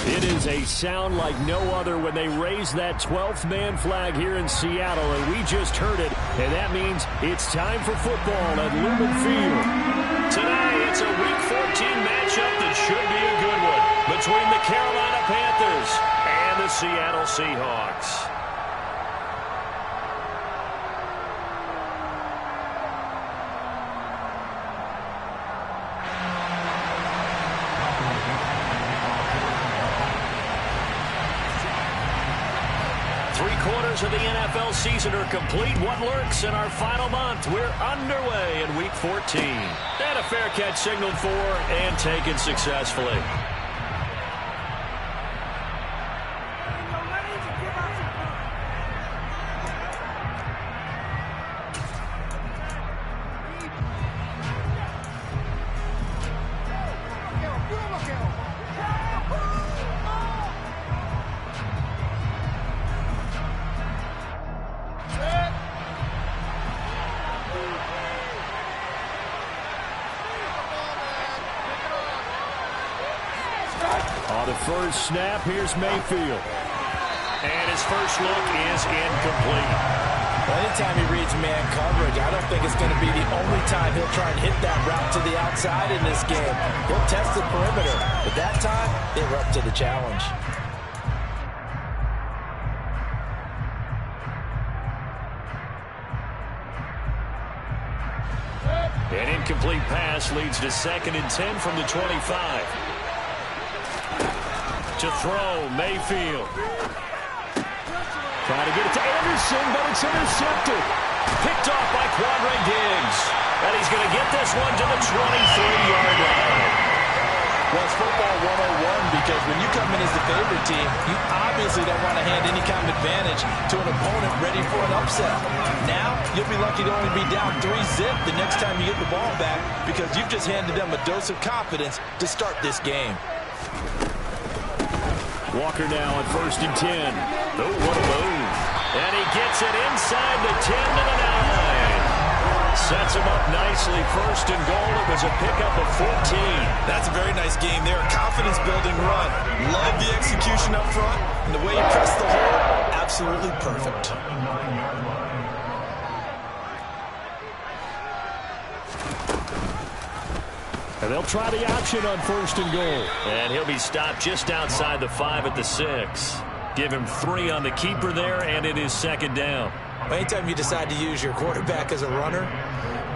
It is a sound like no other when they raise that 12th man flag here in Seattle, and we just heard it, and that means it's time for football at Lumen Field. Today, it's a Week 14 matchup that should be a good one between the Carolina Panthers and the Seattle Seahawks. Three-quarters of the NFL season are complete. What lurks in our final month? We're underway in Week 14. And a fair catch signaled for and taken successfully. On the first snap, here's Mayfield. And his first look is incomplete. Well, anytime he reads man coverage, I don't think it's going to be the only time he'll try and hit that route to the outside in this game. He'll test the perimeter, but that time, they were up to the challenge. An incomplete pass leads to 2nd and 10 from the 25. To throw, Mayfield. Trying to get it to Anderson, but it's intercepted. Picked off by Quandre Diggs. And he's going to get this one to the 23-yard line. Well, it's football 101 because when you come in as the favorite team, you obviously don't want to hand any kind of advantage to an opponent ready for an upset. Now, you'll be lucky to only be down 3-zip the next time you get the ball back because you've just handed them a dose of confidence to start this game. Walker now on 1st and 10. Oh, what a move. And he gets it inside the 10 to the 9. Sets him up nicely. 1st and goal. It was a pickup of 14. That's a very nice game there. Confidence-building run. Love the execution up front. And the way he pressed the hole, absolutely perfect. And they'll try the option on 1st and goal. And he'll be stopped just outside the 5 at the 6. Give him 3 on the keeper there, and it is 2nd down. Anytime you decide to use your quarterback as a runner,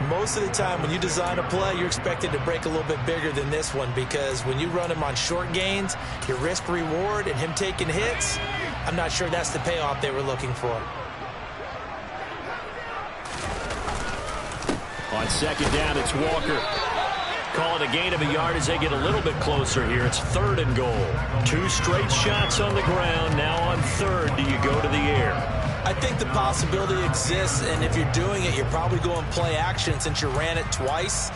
most of the time when you design a play, you're expected to break a little bit bigger than this one because when you run him on short gains, your risk-reward and him taking hits, I'm not sure that's the payoff they were looking for. On 2nd down, it's Walker. Call it a gain of a yard as they get a little bit closer here. It's 3rd and goal. 2 straight shots on the ground. Now on 3rd, do you go to the air? I think the possibility exists, and if you're doing it, you're probably going play action since you ran it twice.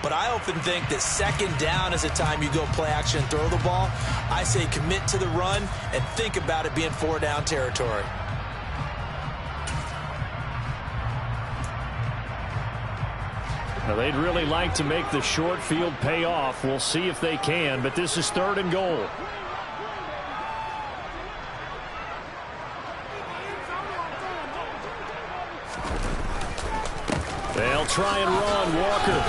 But I often think that 2nd down is the time you go play action and throw the ball. I say commit to the run and think about it being 4-down territory. Now, they'd really like to make the short field pay off. We'll see if they can, but this is 3rd and goal. They'll try and run. Walker.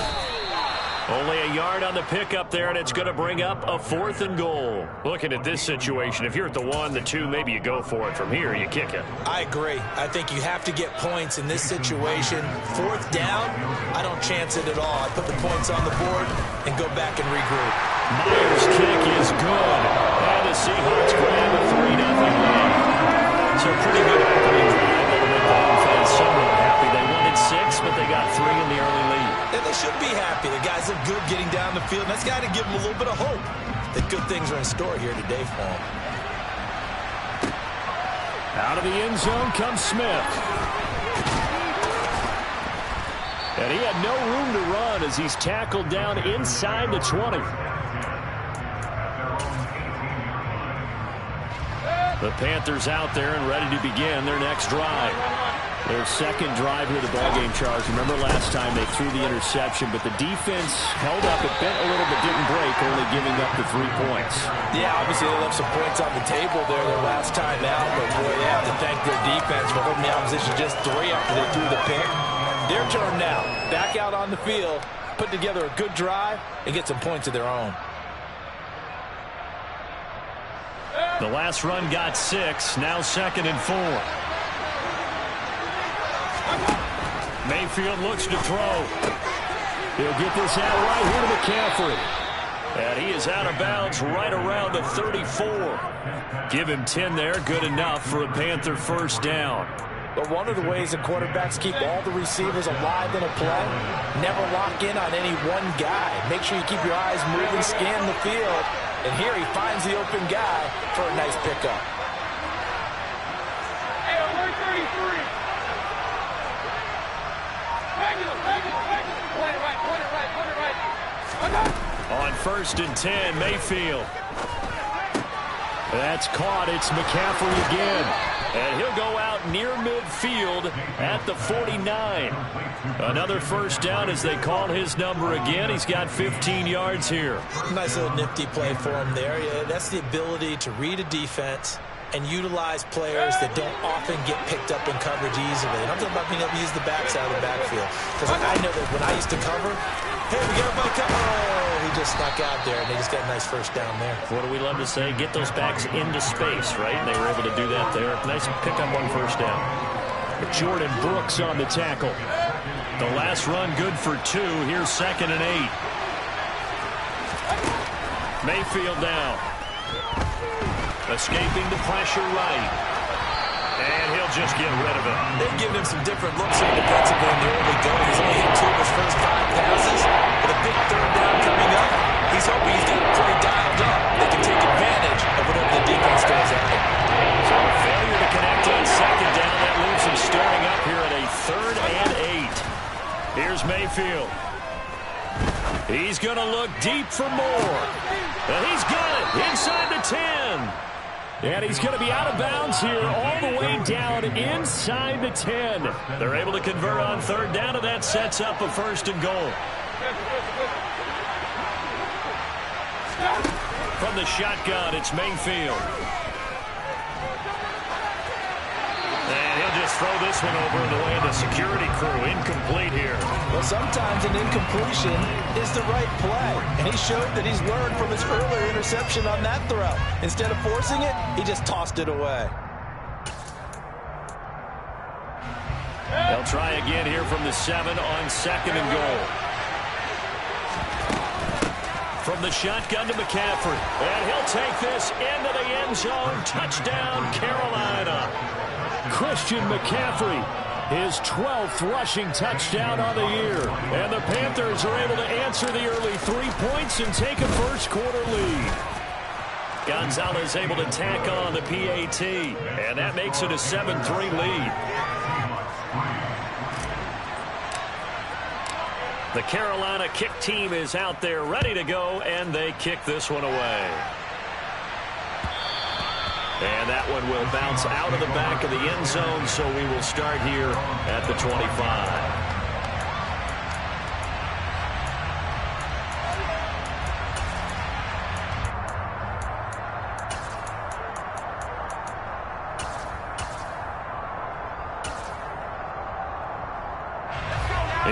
Only a yard on the pickup there, and it's going to bring up a 4th and goal. Looking at this situation, if you're at the 1, the 2, maybe you go for it. From here, you kick it. I agree. I think you have to get points in this situation. 4th down, I don't chance it at all. I put the points on the board and go back and regroup. Myers' kick is good. And the Seahawks grab a 3-0 lead. So pretty good opening drive. That'll make the offense somewhat happy. They wanted 6, but they got 3 in the early lead. And they should be happy. The guys look good getting down the field. And that's got to give them a little bit of hope that good things are in store here today for them. Out of the end zone comes Smith. And he had no room to run as he's tackled down inside the 20. The Panthers out there and ready to begin their next drive. Their second drive here of the ballgame, Charles. Remember last time they threw the interception, but the defense held up. It bent a little but didn't break, only giving up the 3 points. Yeah, obviously they left some points on the table there their last time out, but boy, they have to thank their defense for holding the opposition just 3 after they threw the pick. Their turn now. Back out on the field, put together a good drive, and get some points of their own. The last run got 6, now 2nd and 4. Mayfield looks to throw. He'll get this out right here to McCaffrey. And he is out of bounds right around the 34. Give him 10 there, good enough for a Panther first down. But one of the ways the quarterbacks keep all the receivers alive in a play, never lock in on any one guy. Make sure you keep your eyes moving, scan the field. And here he finds the open guy for a nice pickup. Hey, 133. On 1st and 10, Mayfield. That's caught. It's McCaffrey again. And he'll go out near midfield at the 49. Another first down as they call his number again. He's got 15 yards here. Nice little nifty play for him there. Yeah, that's the ability to read a defense and utilize players that don't often get picked up in coverage easily. And I'm talking about being able to use the backside of the backfield. Because I know that when I used to cover, hey, we got everybody cover. Oh, he just snuck out there, and they just got a nice first down there. What do we love to say? Get those backs into space, right? And they were able to do that there. Nice pickup on first down. Jordan Brooks on the tackle. The last run good for 2. Here's 2nd and 8. Mayfield now. Escaping the pressure right. And he'll just get rid of it. They've given him some different looks here defensively in the early going. He's only hit 2 of his first 5 passes. With a big third down coming up, he's hoping he's got a play dialed up. They can take advantage of whatever the defense throws at him. So a failure to connect on 2nd down. That leaves him staring up here at a 3rd and 8. Here's Mayfield. He's going to look deep for more. And he's got it inside the 10. And he's going to be out of bounds here all the way down inside the 10. They're able to convert on 3rd down, and that sets up a 1st and goal. From the shotgun, it's Mayfield. And he'll just throw this one over in the way of the security crew. Incomplete here. Well, sometimes an incompletion is the right play. And he showed that he's learned from his earlier interception on that throw. Instead of forcing it, he just tossed it away. They'll try again here from the 7 on 2nd and goal. From the shotgun to McCaffrey. And he'll take this into the end zone. Touchdown, Carolina. Christian McCaffrey, his 12th rushing touchdown on the year. And the Panthers are able to answer the early 3 points and take a first-quarter lead. Gonzalez able to tack on the PAT, and that makes it a 7-3 lead. The Carolina kick team is out there ready to go, and they kick this one away. And that one will bounce out of the back of the end zone, so we will start here at the 25.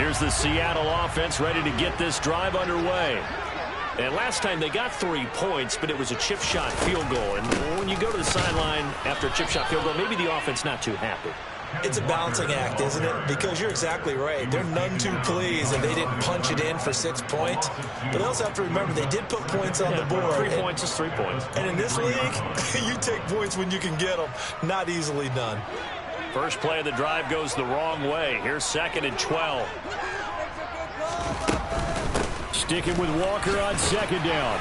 Here's the Seattle offense ready to get this drive underway. And last time they got 3 points, but it was a chip shot field goal. And when you go to the sideline after a chip shot field goal, maybe the offense not too happy. It's a balancing act, isn't it? Because you're exactly right. They're none too pleased that they didn't punch it in for 6 points. But they also have to remember they did put points on the board. 3 points is 3 points. And in this league, you take points when you can get them. Not easily done. First play of the drive goes the wrong way. Here's 2nd and 12. Sticking with Walker on 2nd down.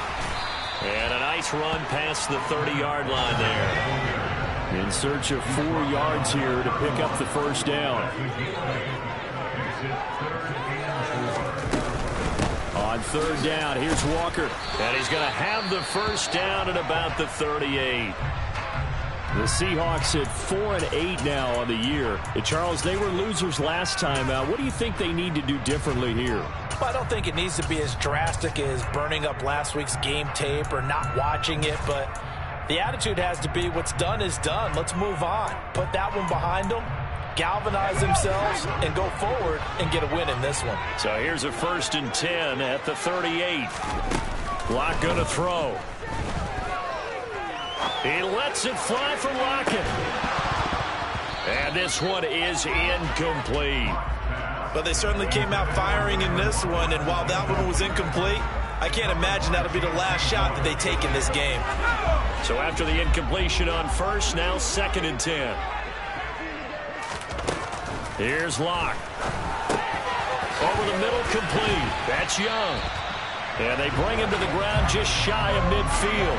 And a nice run past the 30-yard line there. In search of 4 yards here to pick up the first down. On 3rd down, here's Walker. And he's going to have the first down at about the 38. The Seahawks at 4-8 now on the year. Charles, they were losers last time out. What do you think they need to do differently here? Well, I don't think it needs to be as drastic as burning up last week's game tape or not watching it, but the attitude has to be what's done is done. Let's move on. Put that one behind them, galvanize themselves, and go forward and get a win in this one. So here's a 1st and 10 at the 38. Locke going to throw. He lets it fly for Lockett. And this one is incomplete. But they certainly came out firing in this one, and while that one was incomplete, I can't imagine that'll be the last shot that they take in this game. So after the incompletion on 1st, now 2nd and 10. Here's Locke. Over the middle, complete. That's Young. And they bring him to the ground just shy of midfield.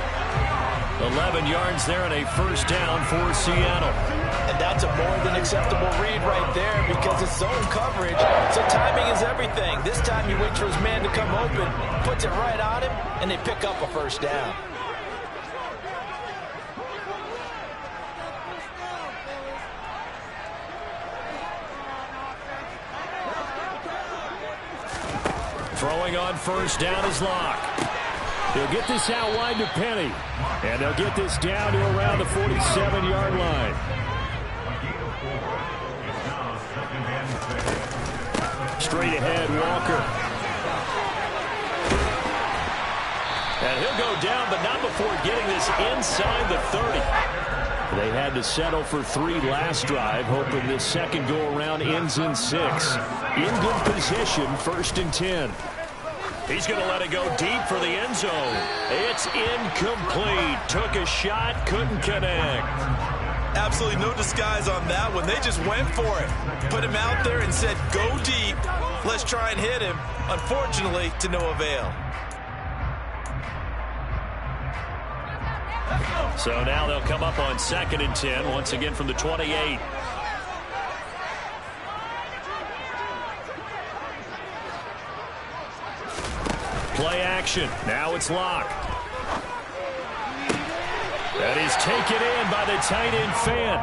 11 yards there and a 1st down for Seattle. And that's a more than acceptable read right there because it's zone coverage, so timing is everything. This time you wait for his man to come open, puts it right on him, and they pick up a 1st down. Throwing on 1st down is Locke. They'll get this out wide to Penny. And they'll get this down to around the 47-yard line. Straight ahead, Walker. And he'll go down, but not before getting this inside the 30. They had to settle for 3 last drive, hoping this second go-around ends in 6. In good position, 1st and 10. He's going to let it go deep for the end zone. It's incomplete. Took a shot, couldn't connect. Absolutely no disguise on that one. They just went for it. Put him out there and said, go deep. Let's try and hit him. Unfortunately, to no avail. So now they'll come up on 2nd and 10, once again from the 28. Play action. Now it's Locke. And he's taken in by the tight end Fan.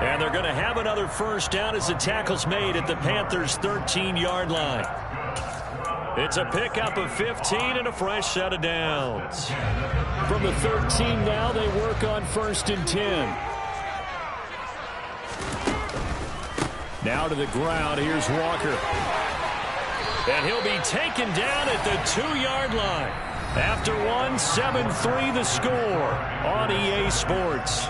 And they're going to have another 1st down as the tackle's made at the Panthers' 13-yard line. It's a pickup of 15 and a fresh set of downs. From the 13 now, they work on 1st and 10. Now to the ground. Here's Walker. And he'll be taken down at the 2-yard line. After 7-3 the score on EA Sports.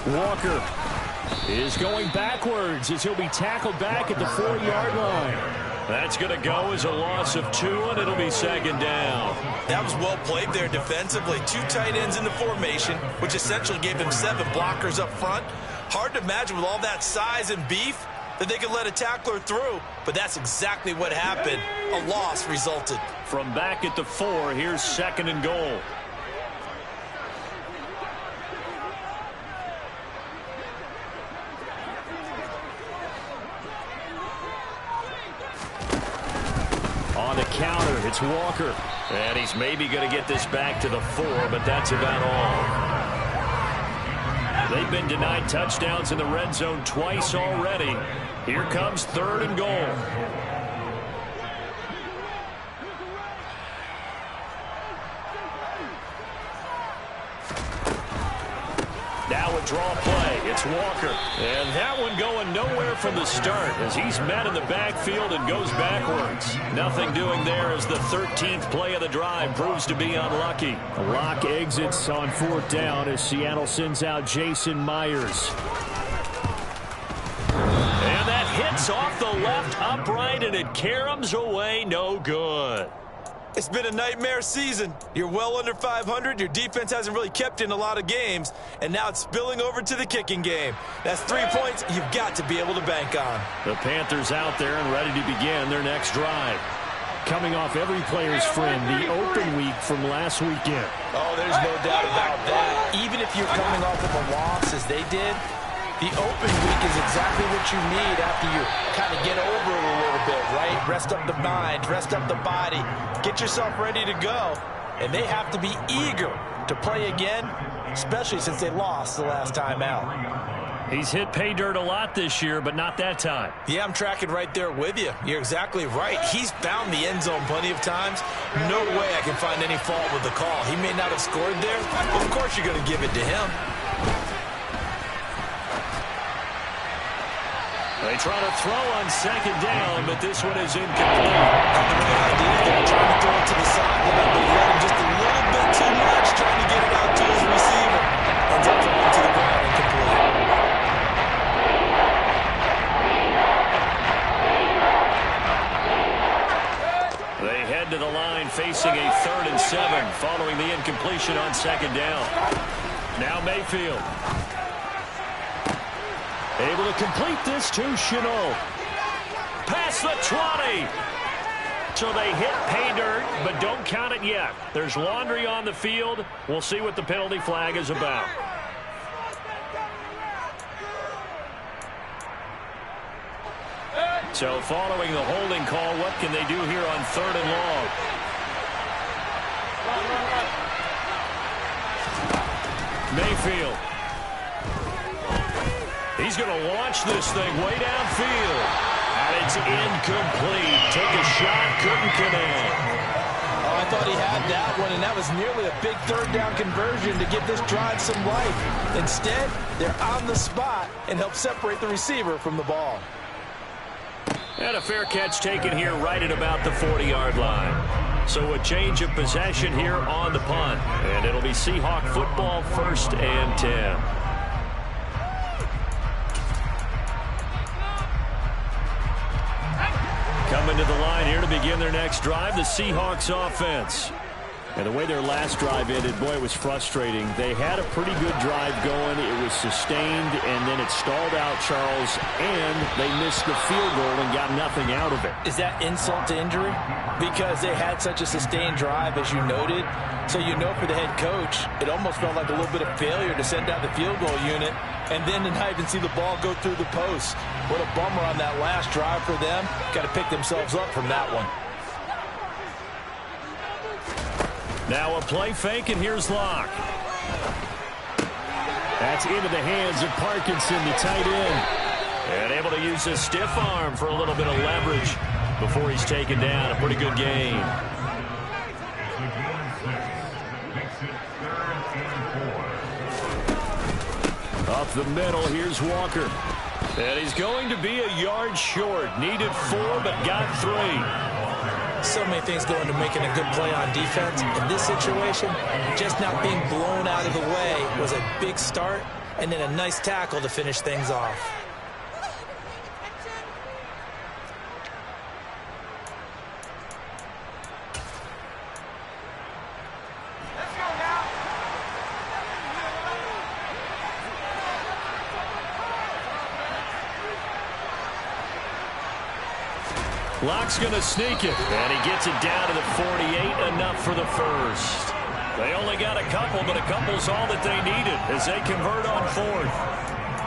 Walker is going backwards as he'll be tackled back at the 4-yard line. That's going to go as a loss of 2, and it'll be 2nd down. That was well played there defensively. 2 tight ends in the formation, which essentially gave them 7 blockers up front. Hard to imagine with all that size and beef that they could let a tackler through, but that's exactly what happened. A loss resulted. From back at the 4, here's 2nd and goal. On the counter, it's Walker. And he's maybe going to get this back to the 4, but that's about all. They've been denied touchdowns in the red zone twice already. Here comes 3rd and goal. Now a draw play. It's Walker. And that one going nowhere from the start as he's met in the backfield and goes backwards. Nothing doing there as the 13th play of the drive proves to be unlucky. Locke exits on 4th down as Seattle sends out Jason Myers. And that hits off the left upright, and it caroms away no good. It's been a nightmare season. You're well under 500. Your defense hasn't really kept you in a lot of games, and now it's spilling over to the kicking game. That's 3 points you've got to be able to bank on. The Panthers out there and ready to begin their next drive. Coming off every player's friend, the open week from last weekend. Oh, there's no doubt about that. Even if you're coming off of a loss as they did, the open week is exactly what you need after you kind of get over it a little bit, right? Rest up the mind, rest up the body, get yourself ready to go. And they have to be eager to play again, especially since they lost the last time out. He's hit pay dirt a lot this year, but not that time. Yeah, I'm tracking right there with you. You're exactly right. He's found the end zone plenty of times. No way I can find any fault with the call. He may not have scored there, but of course you're going to give it to him. They try to throw on second down, but this one is incomplete. The idea is they're trying to throw it to the sideline, but he let him just a little bit too much, trying to get it out to his receiver. Ends up throwing to the ground incomplete. They head to the line facing a 3rd and 7 following the incompletion on second down. Now Mayfield. Able to complete this to Chenault. Past the 20. So they hit pay dirt, but don't count it yet. There's laundry on the field. We'll see what the penalty flag is about. So following the holding call, what can they do here on 3rd and long? Mayfield. He's going to launch this thing way downfield. And it's incomplete. Took a shot, couldn't connect. Oh, I thought he had that one, and that was nearly a big 3rd down conversion to give this drive some life. Instead, they're on the spot and help separate the receiver from the ball. And a fair catch taken here right at about the 40-yard line. So a change of possession here on the punt. And it'll be Seahawk football, 1st and 10. Coming to the line here to begin their next drive, the Seahawks offense. And the way their last drive ended, boy, it was frustrating. They had a pretty good drive going. It was sustained, and then it stalled out, Charles, and they missed the field goal and got nothing out of it. Is that insult to injury? Because they had such a sustained drive, as you noted. So you know for the head coach, it almost felt like a little bit of failure to send out the field goal unit and then to not even see the ball go through the post. What a bummer on that last drive for them. Got to pick themselves up from that one. Now a play fake, and here's Locke. That's into the hands of Parkinson, the tight end. And able to use his stiff arm for a little bit of leverage before he's taken down. A pretty good game. Up the middle, here's Walker. And he's going to be a yard short. Needed 4, but got 3. So many things go into making a good play on defense. In this situation, just not being blown out of the way was a big start, and then a nice tackle to finish things off. Locke's going to sneak it, and he gets it down to the 48, enough for the first. They only got a couple, but a couple's all that they needed as they convert on 4th.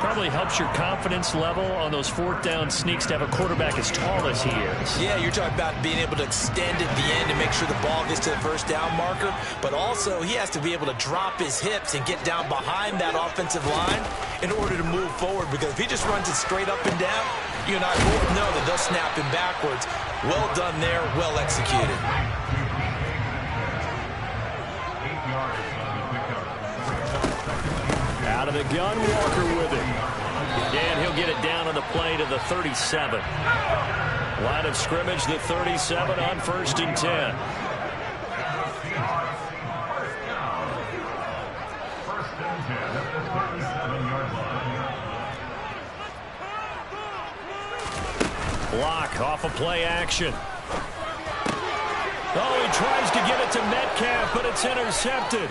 Probably helps your confidence level on those 4th down sneaks to have a quarterback as tall as he is. Yeah, you're talking about being able to extend at the end to make sure the ball gets to the 1st down marker, but also he has to be able to drop his hips and get down behind that offensive line in order to move forward, because if he just runs it straight up and down, you and I both know that they'll snap him backwards. Well done there, well executed. Out of the gun, Walker with it. And he'll get it down on the play to the 37. Line of scrimmage, the 37 on 1st and 10. Block off a play action. Oh, he tries to get it to Metcalf, but it's intercepted.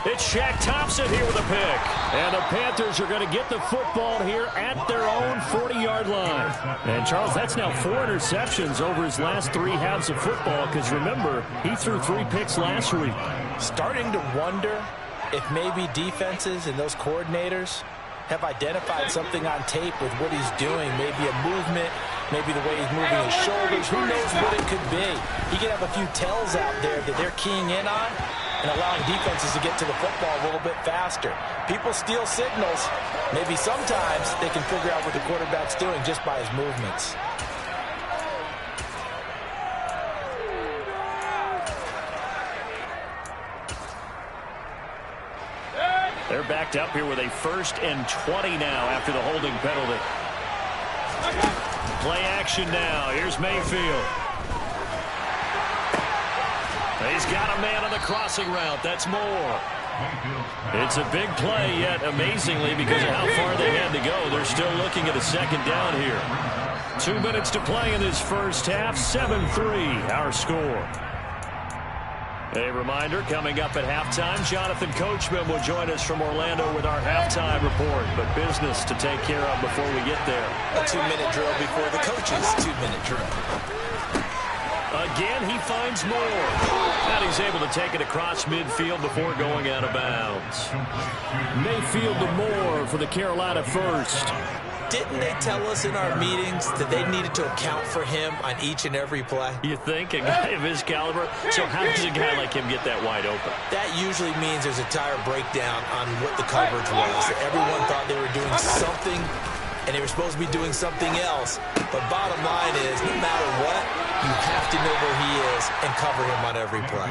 It's Shaq Thompson here with a pick. And the Panthers are going to get the football here at their own 40-yard line. And, Charles, that's now 4 interceptions over his last 3 halves of football because, remember, he threw 3 picks last week. Starting to wonder if maybe defenses and those coordinators have identified something on tape with what he's doing. Maybe a movement, maybe the way he's moving his shoulders. Who knows what it could be? He could have a few tells out there that they're keying in on and allowing defenses to get to the football a little bit faster. People steal signals. Maybe sometimes they can figure out what the quarterback's doing just by his movements. They're backed up here with a 1st and 20 now after the holding penalty. Play action now. Here's Mayfield. He's got a man on the crossing route. That's Moore. It's a big play, yet amazingly, because of how far they had to go, they're still looking at a 2nd down here. 2 minutes to play in this first half. 7-3 our score. A reminder, coming up at halftime, Jonathan Coachman will join us from Orlando with our halftime report. But business to take care of before we get there. A 2-minute drill before the coach's 2-minute drill. Again, he finds Moore. And he's able to take it across midfield before going out of bounds. Mayfield to Moore for the Carolina first. Didn't they tell us in our meetings that they needed to account for him on each and every play? You think? A guy of his caliber? So how does a guy like him get that wide open? That usually means there's a tire breakdown on what the coverage was. Everyone thought they were doing something, and they were supposed to be doing something else. But bottom line is, no matter what, you have to know where he is and cover him on every play.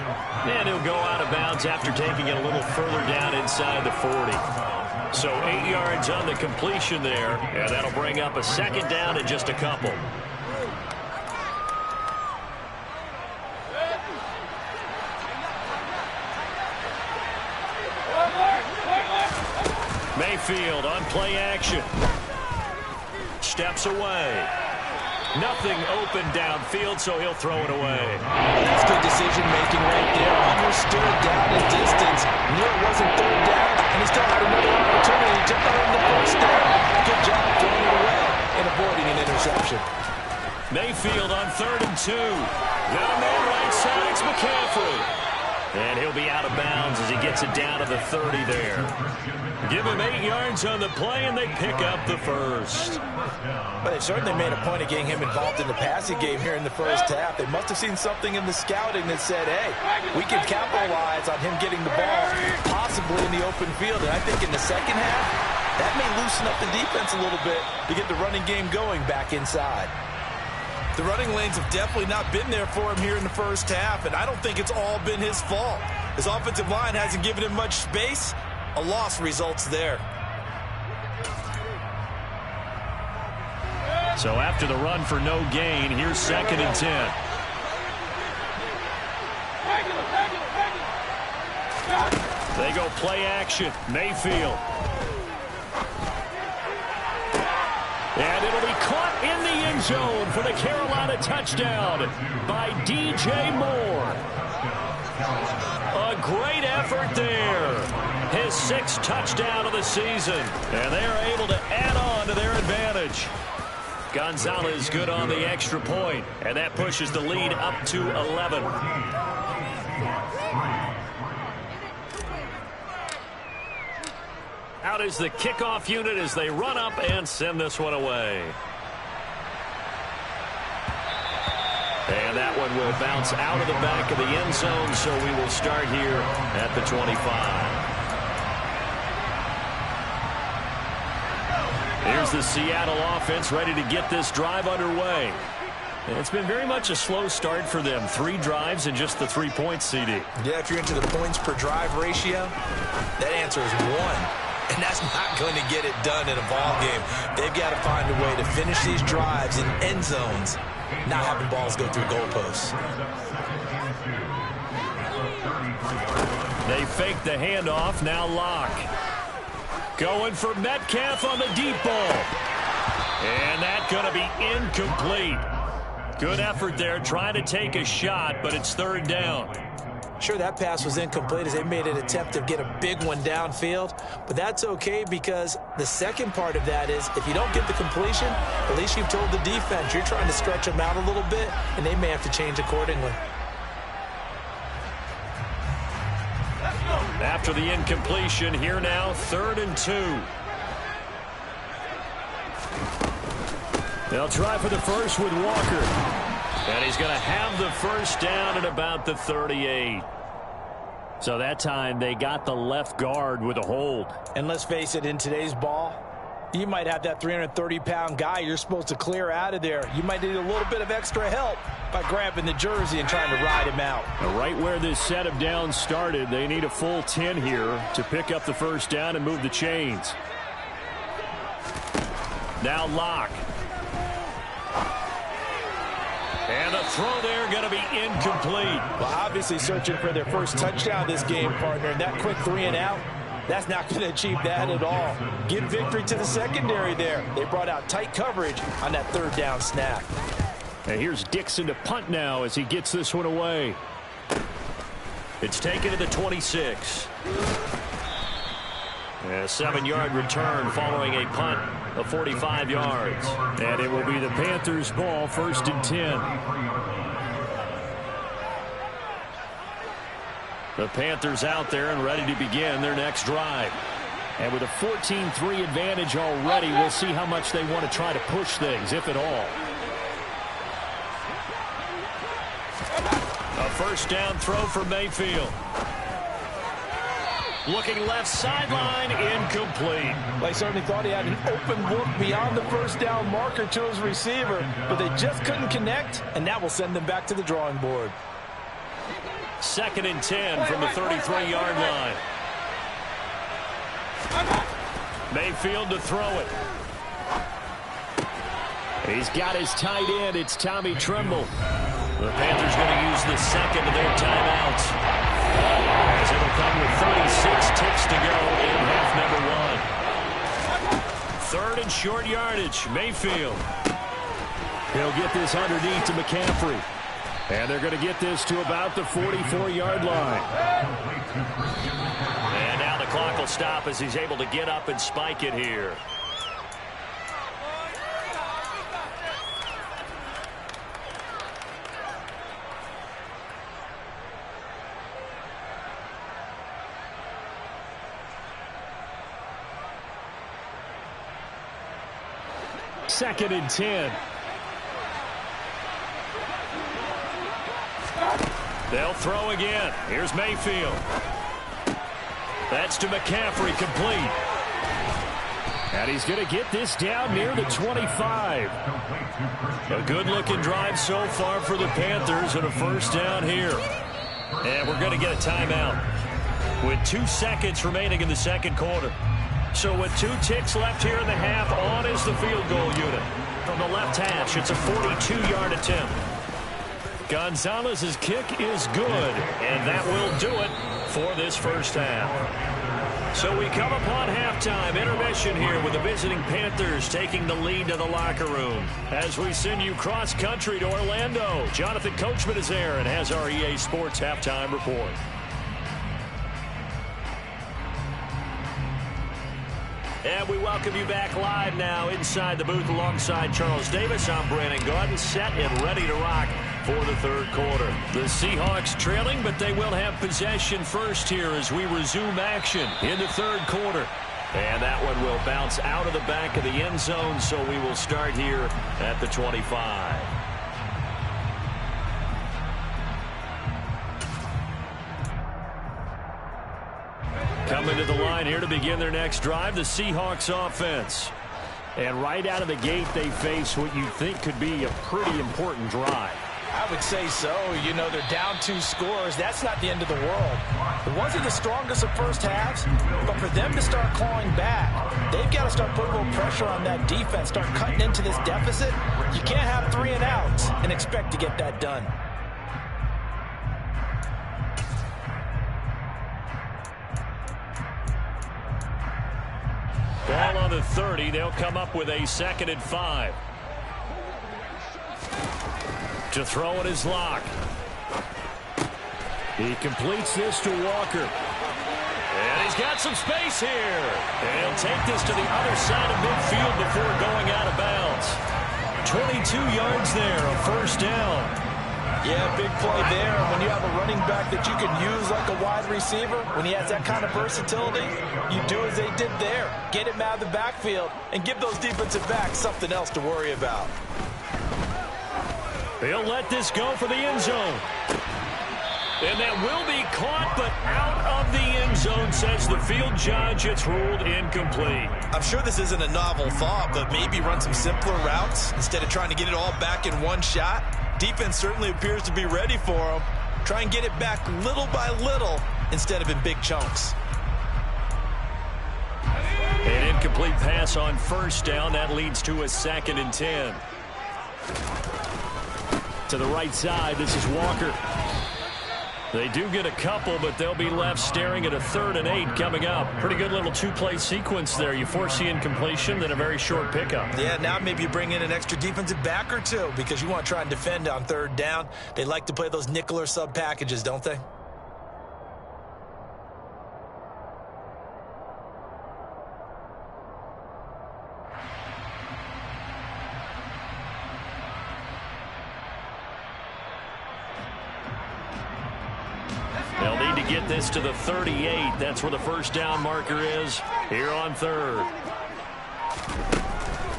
And he'll go out of bounds after taking it a little further down inside the 40. So 8 yards on the completion there, and that'll bring up a 2nd down in just a couple. Mayfield on play action. Steps away. Nothing open downfield, so he'll throw it away. That's good decision-making right there. Understood down and distance. Knew it wasn't 3rd down, and he still had another opportunity to earn the 1st down. Good job throwing it away and avoiding an interception. Mayfield on 3rd and 2. Got a man right side. It's McCaffrey. And he'll be out of bounds as he gets it down to the 30 there. Give him 8 yards on the play, and they pick up the 1st. But they've certainly made a point of getting him involved in the passing game here in the first half. They must have seen something in the scouting that said, hey, we can capitalize on him getting the ball possibly in the open field. And I think in the second half, that may loosen up the defense a little bit to get the running game going back inside. The running lanes have definitely not been there for him here in the first half, and I don't think it's all been his fault. His offensive line hasn't given him much space. A loss results there. So after the run for no gain, here's 2nd and 10. They go play action. Mayfield. And it'll be caught in the end zone for the Carolina touchdown by DJ Moore. A great effort there. His 6th touchdown of the season. And they are able to add on to their advantage. Gonzalez good on the extra point, and that pushes the lead up to 11. Out is the kickoff unit as they run up and send this one away. And that one will bounce out of the back of the end zone, so we will start here at the 25. Here's the Seattle offense ready to get this drive underway. And it's been very much a slow start for them. 3 drives and just the 3 points, CD. Yeah, if you're into the points per drive ratio, that answer is 1. And that's not going to get it done in a ball game. They've got to find a way to finish these drives in end zones, not having balls go through goalposts. They fake the handoff, now Locke. Going for Metcalf on the deep ball. And that's going to be incomplete. Good effort there, trying to take a shot, but it's third down. Sure, that pass was incomplete as they made an attempt to get a big one downfield, but that's okay because the second part of that is if you don't get the completion, at least you've told the defense you're trying to stretch them out a little bit, and they may have to change accordingly. After the incompletion, here now, 3rd and 2. They'll try for the first with Walker. And he's going to have the first down at about the 38. So that time they got the left guard with a hold. And let's face it, in today's ball, you might have that 330-pound guy you're supposed to clear out of there. You might need a little bit of extra help by grabbing the jersey and trying to ride him out. Right where this set of downs started, they need a full 10 here to pick up the first down and move the chains. Now Locke. And the throw there going to be incomplete. Well, obviously searching for their first touchdown this game, partner. And that quick 3 and out, that's not going to achieve that at all. Give victory to the secondary there. They brought out tight coverage on that 3rd down snap. And here's Dixon to punt now as he gets this one away. It's taken to the 26. A 7-yard return following a punt of 45 yards. And it will be the Panthers' ball, 1st and 10. The Panthers out there and ready to begin their next drive. And with a 14-3 advantage already, we'll see how much they want to try to push things, if at all. A first down throw for Mayfield. Looking left sideline, incomplete. They certainly thought he had an open look beyond the first down marker to his receiver, but they just couldn't connect, and that will send them back to the drawing board. 2nd and 10 from the 33-yard line. Mayfield to throw it. He's got his tight end. It's Tommy Tremble. The Panthers going to use the second of their timeouts. As it'll come with 36 ticks to go in half number 1. 3rd and short yardage. Mayfield. He'll get this underneath to McCaffrey. And they're going to get this to about the 44-yard line. And now the clock will stop as he's able to get up and spike it here. Second and 10. They'll throw again. Here's Mayfield. That's to McCaffrey, complete. And he's going to get this down near the 25. A good-looking drive so far for the Panthers and a first down here. And we're going to get a timeout with 2 seconds remaining in the second quarter. So with 2 ticks left here in the half, on is the field goal unit. From the left hash, it's a 42-yard attempt. Gonzalez's kick is good, and that will do it for this first half. So we come upon halftime, intermission here with the visiting Panthers taking the lead to the locker room. As we send you cross-country to Orlando, Jonathan Coachman is there and has our EA Sports halftime report. And we welcome you back live now inside the booth alongside Charles Davis. I'm Brandon Garden, set and ready to rock for the third quarter. The Seahawks trailing, but they will have possession first here as we resume action in the third quarter. And that one will bounce out of the back of the end zone, so we will start here at the 25. Coming to the line here to begin their next drive, the Seahawks offense. And right out of the gate, they face what you think could be a pretty important drive. I would say so. You know, they're down 2 scores. That's not the end of the world. It wasn't the strongest of first halves, but for them to start clawing back, they've got to start putting a little pressure on that defense, start cutting into this deficit. You can't have 3 and outs and expect to get that done. Ball on the 30. They'll come up with a 2nd and 5. To throw in his lock. He completes this to Walker. And he's got some space here. And he'll take this to the other side of midfield before going out of bounds. 22 yards there, a first down. Yeah, big play there. When you have a running back that you can use like a wide receiver, when he has that kind of versatility, you do as they did there. Get him out of the backfield and give those defensive backs something else to worry about. He'll let this go for the end zone. And that will be caught, but out of the end zone, says the field judge. It's ruled incomplete. I'm sure this isn't a novel thought, but maybe run some simpler routes instead of trying to get it all back in one shot. Defense certainly appears to be ready for him. Try and get it back little by little instead of in big chunks. An incomplete pass on first down. That leads to a 2nd and 10. To the right side, this is Walker. They do get a couple, but they'll be left staring at a 3rd and 8 coming up. Pretty good little two-play sequence there. You force the incompletion, then a very short pickup. Yeah, now maybe you bring in an extra defensive back or two because you want to try and defend on 3rd down. They like to play those nickel or sub packages, don't they? They'll need to get this to the 38. That's where the first down marker is here on 3rd.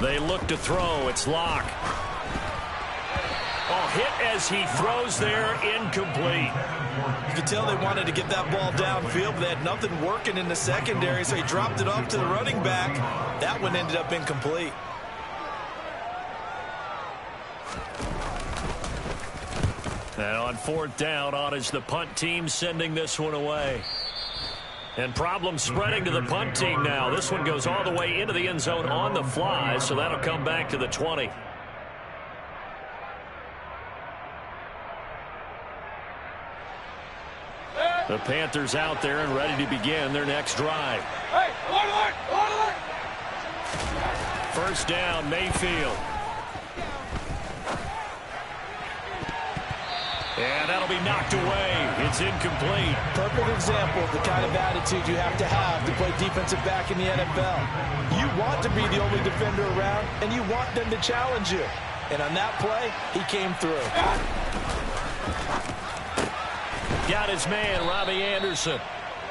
They look to throw. It's Locke. Oh, hit as he throws there, incomplete. You could tell they wanted to get that ball downfield, but they had nothing working in the secondary, so he dropped it off to the running back. That one ended up incomplete. And on 4th down, on is the punt team sending this one away. And problem spreading to the punt team now. This one goes all the way into the end zone on the fly, so that'll come back to the 20. The Panthers out there and ready to begin their next drive. Hey, alert! First down, Mayfield. And that'll be knocked away. It's incomplete. Perfect example of the kind of attitude you have to play defensive back in the NFL. You want to be the only defender around, and you want them to challenge you. And on that play, he came through. Got his man, Robbie Anderson.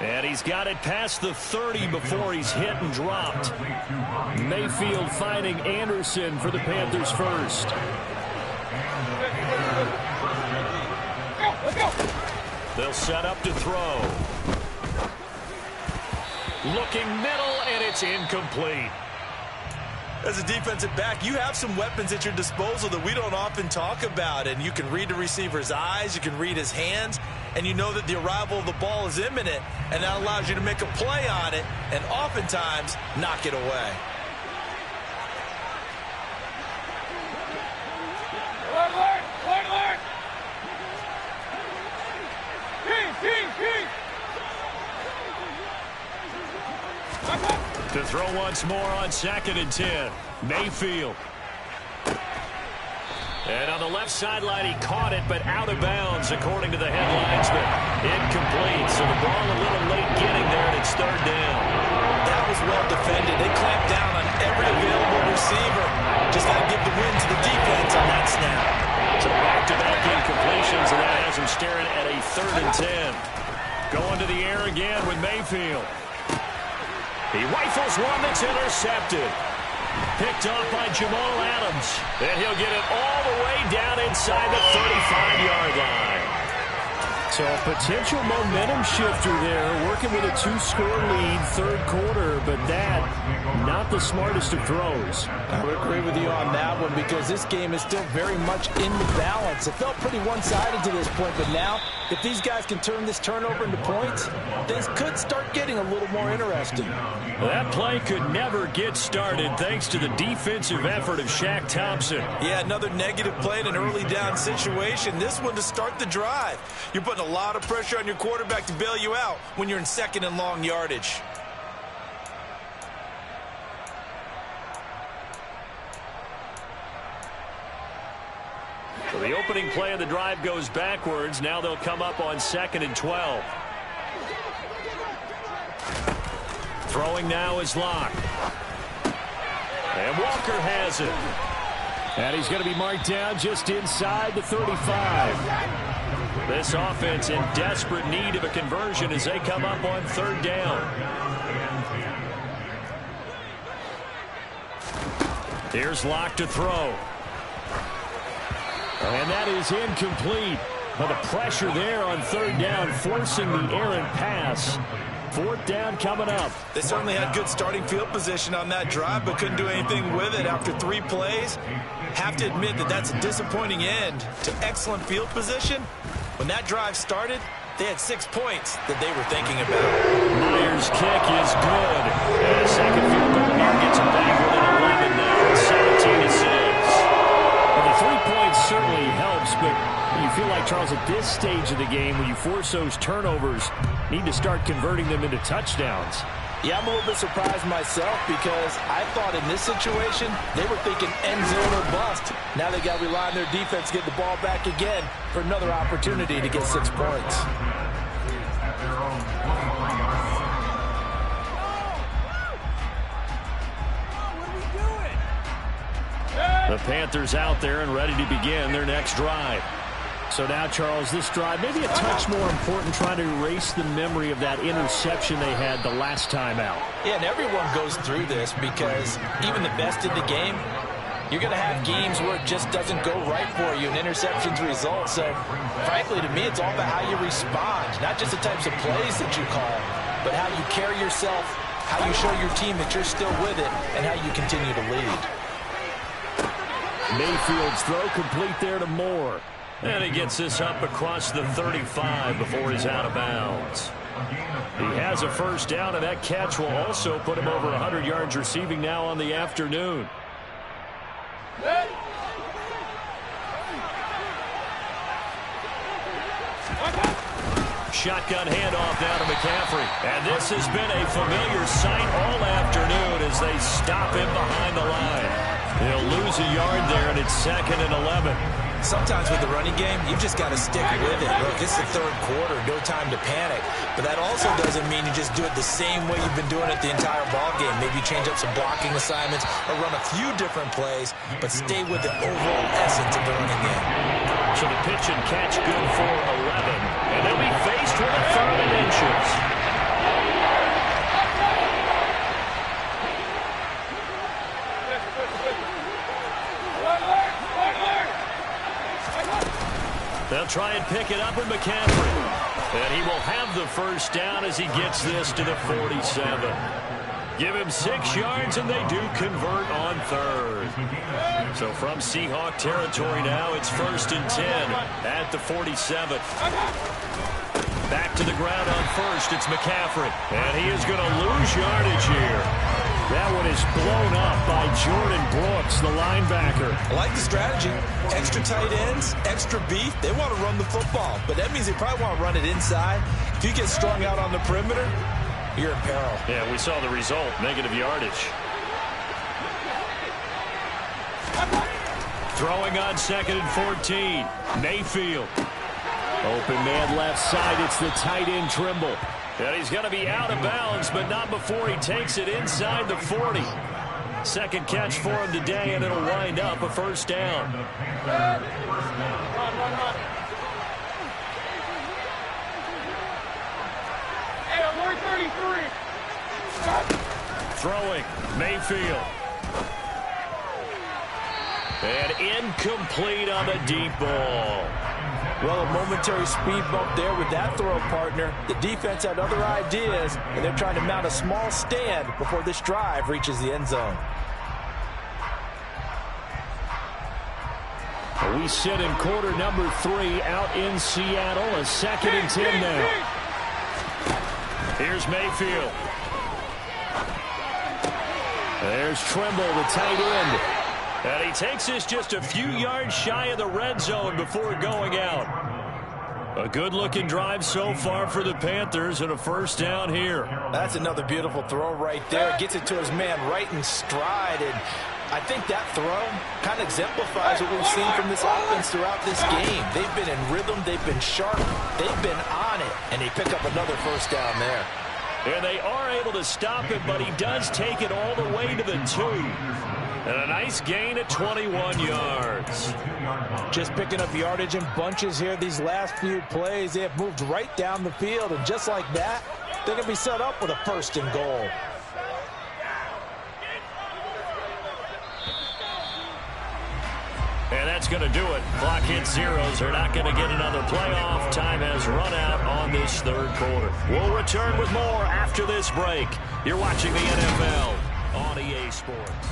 And he's got it past the 30 before he's hit and dropped. Mayfield finding Anderson for the Panthers first. They'll set up to throw. Looking middle, and it's incomplete. As a defensive back, you have some weapons at your disposal that we don't often talk about. And you can read the receiver's eyes, you can read his hands, and you know that the arrival of the ball is imminent. And that allows you to make a play on it and oftentimes knock it away. Alert! To throw once more on 2nd and 10. Mayfield. And on the left sideline, he caught it, but out of bounds, according to the head linesman. Incomplete, so the ball a little late getting there, and it's 3rd down. That was well defended. They clamped down on every available receiver. Just got to give the win to the defense on that snap. So back-to-back incompletions, and that has him staring at a 3rd and 10. Going to the air again with Mayfield. He rifles one that's intercepted. Picked off by Jamal Adams. And he'll get it all the way down inside the 35-yard line. So a potential momentum shifter there, working with a 2-score lead, 3rd quarter, but that, not the smartest of throws. I would agree with you on that one because this game is still very much in the balance. It felt pretty one-sided to this point, but now, if these guys can turn this turnover into points, things could start getting a little more interesting. That play could never get started thanks to the defensive effort of Shaq Thompson. Yeah, another negative play in an early down situation. This one to start the drive. You're putting a lot of pressure on your quarterback to bail you out when you're in 2nd and long yardage. So the opening play of the drive goes backwards. Now they'll come up on 2nd and 12. Throwing now is Locke. And Walker has it. And he's going to be marked down just inside the 35. This offense in desperate need of a conversion as they come up on 3rd down. Here's Locke to throw. And that is incomplete. But the pressure there on 3rd down, forcing the errant pass. 4th down coming up. They certainly had good starting field position on that drive, but couldn't do anything with it after 3 plays. Have to admit that that's a disappointing end to excellent field position. When that drive started, they had 6 points that they were thinking about. Myers' kick is good. And a second field goal here gets them back within 11 now. It's 17-6. Well, the 3 points certainly helps, but you feel like, Charles, at this stage of the game, when you force those turnovers, need to start converting them into touchdowns. Yeah, I'm a little bit surprised myself because I thought in this situation, they were thinking end zone or bust. Now they got to rely on their defense to get the ball back again for another opportunity to get 6 points. The Panthers out there and ready to begin their next drive. So now, Charles, this drive maybe a touch more important, trying to erase the memory of that interception they had the last time out. Yeah, and everyone goes through this because even the best in the game, you're going to have games where it just doesn't go right for you and interceptions result. So, frankly, to me, it's all about how you respond, not just the types of plays that you call, but how you carry yourself, how you show your team that you're still with it, and how you continue to lead. Mayfield's throw complete there to Moore. And he gets this up across the 35 before he's out of bounds. He has a 1st down, and that catch will also put him over 100 yards receiving now on the afternoon. Shotgun handoff now to McCaffrey. And this has been a familiar sight all afternoon as they stop him behind the line. He'll lose a yard there, and it's 2nd and 11. Sometimes with the running game, you've just got to stick with it. Look, it's the 3rd quarter, no time to panic. But that also doesn't mean you just do it the same way you've been doing it the entire ball game. Maybe change up some blocking assignments or run a few different plays, but stay with the overall essence of the running game. So the pitch and catch good for 11. And they'll be faced with a 3rd and inches. They'll try and pick it up with McCaffrey. And he will have the 1st down as he gets this to the 47. Give him 6 yards, and they do convert on 3rd. So from Seahawk territory now, it's 1st and 10 at the 47. Back to the ground on 1st, it's McCaffrey. And he is going to lose yardage here. That one is blown up by Jordan Brooks, the linebacker. I like the strategy. Extra tight ends, extra beef. They want to run the football, but that means they probably want to run it inside. If you get strung out on the perimeter, you're in peril. Yeah, we saw the result, negative yardage. Throwing on 2nd and 14. Mayfield. Open man left side. It's the tight end Trimble. And he's going to be out of bounds, but not before he takes it inside the 40. 2nd catch for him today, and it'll wind up a 1st down. Throwing, Mayfield. And incomplete on the deep ball. Well, a momentary speed bump there with that throw, partner. The defense had other ideas, and they're trying to mount a small stand before this drive reaches the end zone. We sit in quarter number 3 out in Seattle. A 2nd and 10 now. Here's Mayfield. There's Trimble, the tight end. And he takes this just a few yards shy of the red zone before going out. A good-looking drive so far for the Panthers, and a 1st down here. That's another beautiful throw right there. Gets it to his man right in stride. And I think that throw kind of exemplifies what we've seen from this offense throughout this game. They've been in rhythm, they've been sharp, they've been on it, and they pick up another first down there. And they are able to stop it, but he does take it all the way to the 2. And a nice gain at 21 yards. Just picking up yardage in bunches here these last few plays. They have moved right down the field, and just like that, they're going to be set up with a 1st and goal. And that's going to do it. Clock hits zeros. They're not going to get another playoff. Time has run out on this 3rd quarter. We'll return with more after this break. You're watching the NFL on EA Sports.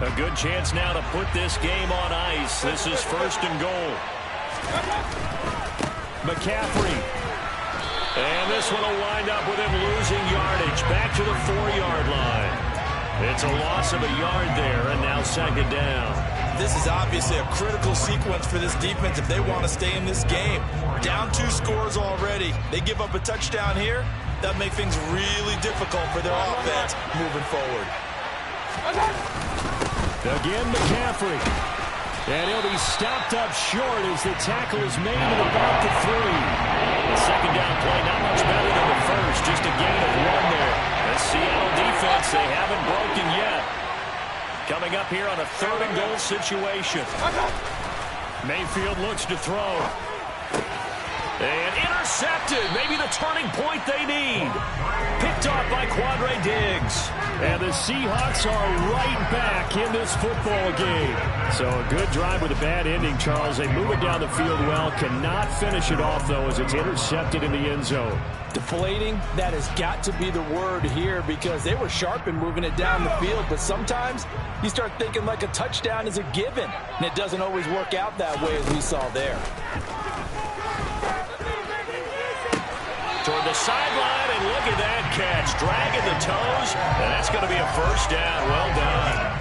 A good chance now to put this game on ice. This is 1st and goal. McCaffrey. And this one will wind up with him losing yardage back to the 4-yard line. It's a loss of a yard there, and now 2nd down. This is obviously a critical sequence for this defense if they want to stay in this game. Down 2 scores already. They give up a touchdown here. That makes things really difficult for their offense moving forward. Again, McCaffrey. And he'll be stopped up short as the tackle is made at about the 3. The 2nd down play not much better than the first. Just a gain of 1 there. The Seattle defense, they haven't broken yet. Coming up here on a 3rd and goal situation. Mayfield looks to throw. And intercepted. Maybe the turning point they need. Picked off by Quandre Diggs. And the Seahawks are right back in this football game. So a good drive with a bad ending, Charles. They move it down the field well. Cannot finish it off, though, as it's intercepted in the end zone. Deflating, that has got to be the word here because they were sharp in moving it down the field. But sometimes you start thinking like a touchdown is a given. And it doesn't always work out that way as we saw there. Toward the sideline, and look at that catch. Dragging the toes, and that's going to be a 1st down. Well done.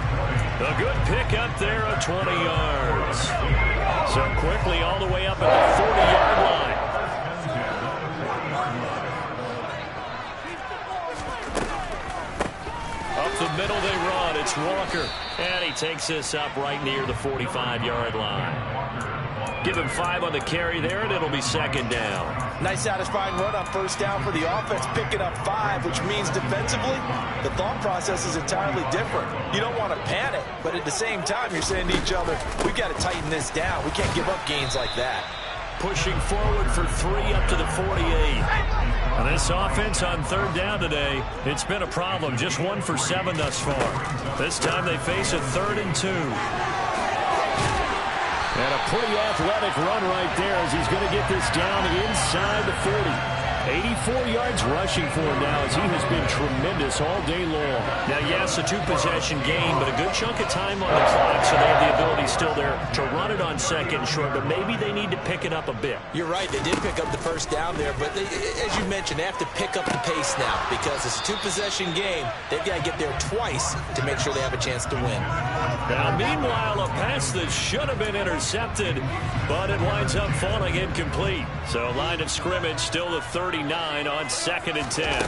A good pick up there of 20 yards. So quickly all the way up at the 40-yard line. Up the middle they run. It's Walker. And he takes this up right near the 45-yard line. Give him 5 on the carry there, and it'll be 2nd down. Nice satisfying run on 1st down for the offense, picking up 5, which means defensively, the thought process is entirely different. You don't want to panic, but at the same time, you're saying to each other, we've got to tighten this down. We can't give up gains like that. Pushing forward for 3 up to the 48. And this offense on 3rd down today, it's been a problem. Just 1 for 7 thus far. This time they face a 3rd and 2. And a pretty athletic run right there as he's going to get this down inside the 40. 84 yards rushing for him now as he has been tremendous all day long. Now, yes, a 2-possession game, but a good chunk of time on the clock, so they have the ability still there to run it on 2nd and short, but maybe they need to pick it up a bit. You're right. They did pick up the 1st down there, but they, as you mentioned, they have to pick up the pace now because it's a 2-possession game. They've got to get there twice to make sure they have a chance to win. Now, meanwhile, a pass that should have been intercepted, but it winds up falling incomplete. So, line of scrimmage still the 39 on 2nd and 10.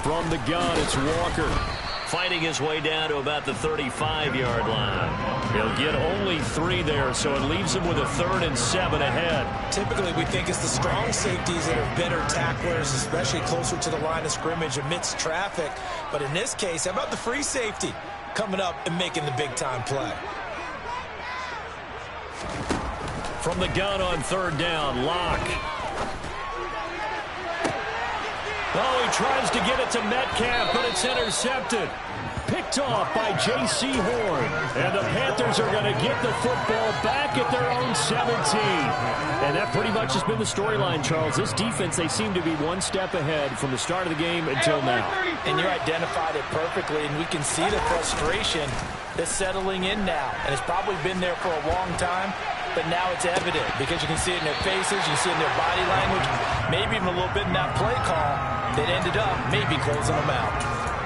From the gun, it's Walker. Fighting his way down to about the 35-yard line. He'll get only 3 there, so it leaves him with a 3rd and 7 ahead. Typically, we think it's the strong safeties that are better tacklers, especially closer to the line of scrimmage amidst traffic. But in this case, how about the free safety coming up and making the big-time play? From the gun on 3rd down, Locke. Oh, he tries to get it to Metcalf, but it's intercepted. Picked off by J.C. Horn. And the Panthers are going to get the football back at their own 17. And that pretty much has been the storyline, Charles. This defense, they seem to be one step ahead from the start of the game until now. And you identified it perfectly, and we can see the frustration that's settling in now. And it's probably been there for a long time, but now it's evident because you can see it in their faces, you can see it in their body language, maybe even a little bit in that play call that ended up maybe closing them out.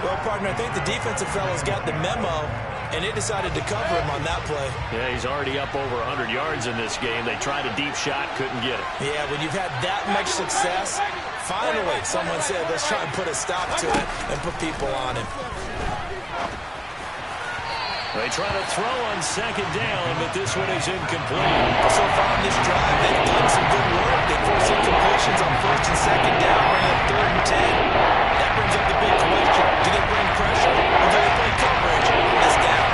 Well, partner, I think the defensive fellas got the memo, and they decided to cover him on that play. Yeah, he's already up over 100 yards in this game. They tried a deep shot, couldn't get it. Yeah, when you've had that much success, Finally, someone said, let's try and put a stop to it and put people on him. They try to throw on second down, but this one is incomplete. So far on this drive, they've done some good work. They force incompletions on first and second down, bring up 3rd and 10. That brings up the big question. Do they bring pressure or do they play coverage on this down?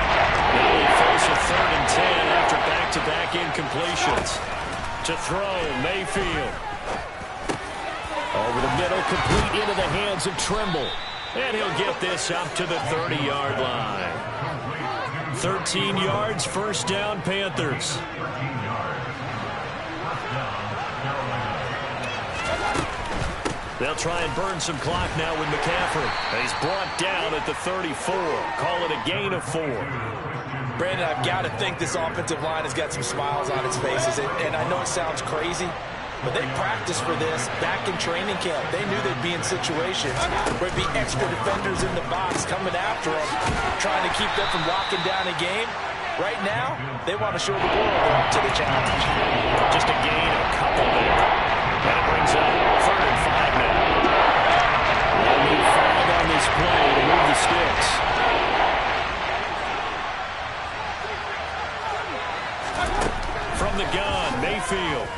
Now they force a 3rd and 10 after back-to-back incompletions. To throw, Mayfield. Over the middle, complete into the hands of Trimble. And he'll get this up to the 30-yard line. 13 yards, first down, Panthers. They'll try and burn some clock now with McCaffrey. He's brought down at the 34. Call it a gain of 4. Brandon, I've got to think this offensive line has got some smiles on its faces. And I know it sounds crazy, but they practiced for this back in training camp. They knew they'd be in situations where it'd be extra defenders in the box coming after them, trying to keep them from locking down a game. Right now, they want to show the world they're up to the challenge. Just a gain of a couple there. And it brings up 3rd and 5 now. They'll need 5 on this play to move the sticks. From the gun, Mayfield.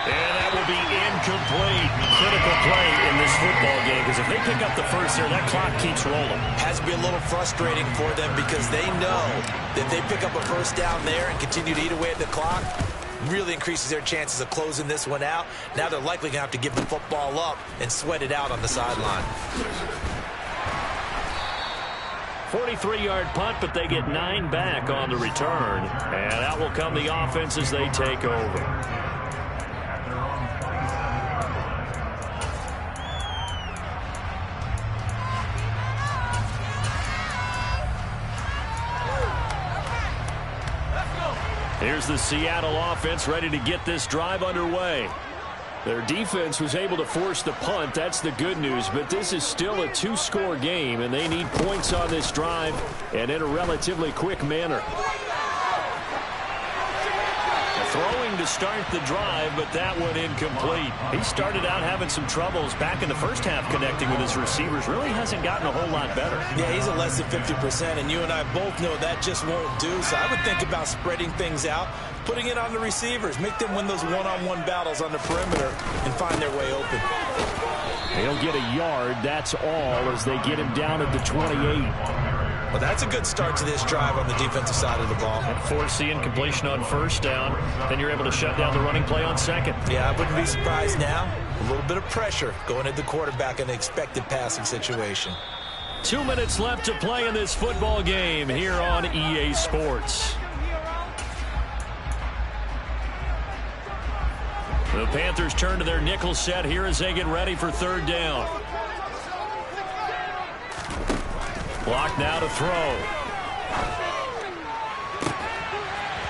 And that will be incomplete. Critical play in this football game, because if they pick up the first there, that clock keeps rolling. Has to be a little frustrating for them because they know that they pick up a first down there and continue to eat away at the clock, really increases their chances of closing this one out. Now they're likely going to have to give the football up and sweat it out on the sideline. 43-yard punt, but they get 9 back on the return. And out will come the offense as they take over. Here's the Seattle offense ready to get this drive underway. Their defense was able to force the punt. That's the good news. But this is still a 2-score game, and they need points on this drive and in a relatively quick manner. Throwing to start the drive, but that one incomplete. He started out having some troubles back in the first half connecting with his receivers. Really hasn't gotten a whole lot better. Yeah, he's at less than 50%, and you and I both know that just won't do. So I would think about spreading things out, putting it on the receivers, make them win those one-on-one battles on the perimeter and find their way open. They'll get a yard, that's all, as they get him down at the 28. Well, that's a good start to this drive on the defensive side of the ball. Force the incompletion on first down. Then you're able to shut down the running play on second. Yeah, I wouldn't be surprised now. A little bit of pressure going at the quarterback in an expected passing situation. 2 minutes left to play in this football game here on EA Sports. The Panthers turn to their nickel set here as they get ready for 3rd down. Block now to throw.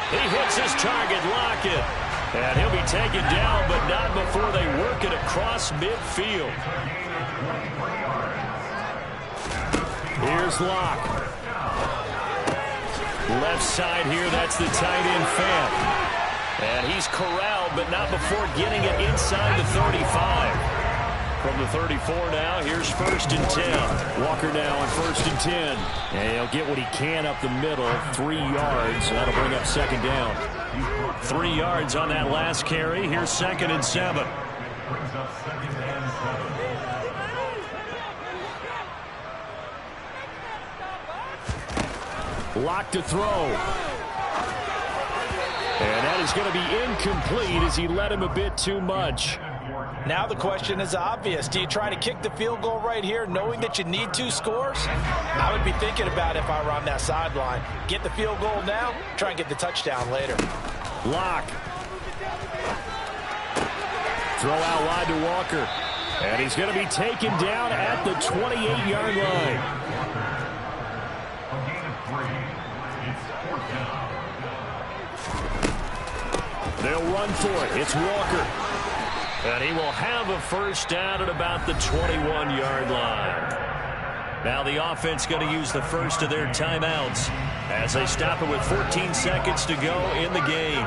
He hits his target, Lockett. And he'll be taken down, but not before they work it across midfield. Here's Locke. Left side here, that's the tight end Fant. And he's corralled, but not before getting it inside the 35. From the 34 now, here's 1st and 10. Walker now on 1st and 10. And he'll get what he can up the middle, 3 yards. That'll bring up 2nd down. 3 yards on that last carry. Here's 2nd and 7. Lock to throw. And that is going to be incomplete as he led him a bit too much. Now the question is obvious. Do you try to kick the field goal right here knowing that you need 2 scores? I would be thinking about it if I were on that sideline. Get the field goal now, try and get the touchdown later. Lock. Throw out wide to Walker. And he's going to be taken down at the 28-yard line. They'll run for it. It's Walker. And he will have a first down at about the 21-yard line. Now the offense going to use the first of their timeouts as they stop it with 14 seconds to go in the game.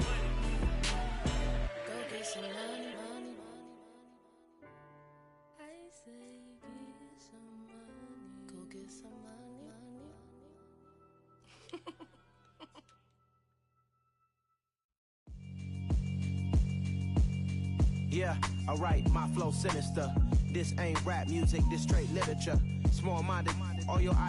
Yeah, alright, my flow sinister. This ain't rap music, this straight literature. Small-minded, all your ideas.